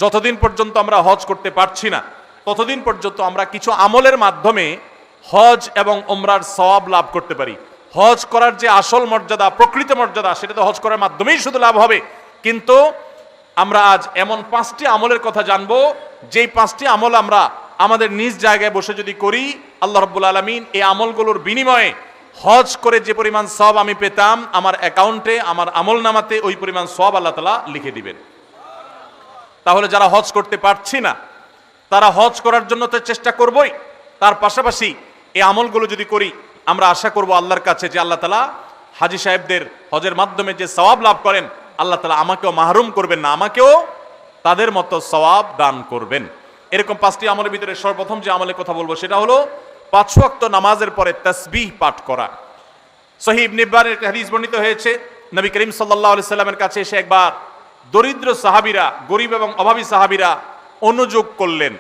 যতদিন পর্যন্ত আমরা হজ করতে পারছি না ততদিন পর্যন্ত আমরা কিছু আমলের মাধ্যমে হজ এবং উমরার সওয়াব লাভ করতে পারি। হজ করার যে আসল মর্যাদা, প্রকৃত মর্যাদা, সেটা তো হজ করার মাধ্যমেই শুধু লাভ হবে। কিন্তু আমরা আজ এমন 5টি আমলের কথা জানবো, যেই 5টি আমল আমরা আমাদের নিজ জায়গায় বসে যদি করি, আল্লাহ রাব্বুল আলামিন এই আমলগুলোর বিনিময়ে হজ করে যে পরিমাণ সওয়াব আমি পেতাম, আমার অ্যাকাউন্টে, আমার আমলনামাতে ওই পরিমাণ সওয়াব আল্লাহ তাআলা লিখে দিবেন। তাহলে যারা হজ করতে পারছি না তারা হজ করার জন্য তো চেষ্টা করবই, তার পাশাপাশি এই আমলগুলো যদি করি, আমরা আশা করব আল্লাহর কাছে যে আল্লাহ তাআলা হাজী সাহেবদের হজের মাধ্যমে যে সওয়াব লাভ করেন, আল্লাহ তাআলা আমাকেও মাহরুম করবেন না, আমাকেও তাদের মতো সওয়াব দান করবেন। এরকম 5টি আমলের ভিতরে সর্বপ্রথম যে আমলের কথা বলবো সেটা হলো 5 ওয়াক্ত নামাজের পরে তাসবিহ পাঠ করা। সহিহ ইবনে হিব্বানের একটা হাদিস বর্ণিত হয়েছে, নবী করিম সাল্লাল্লাহু আলাইহি সাল্লামের কাছে এসে একবার দরিদ্র সাহাবীরা, গরিব এবং অভাবী সাহাবীরা অনুযোগ করলেন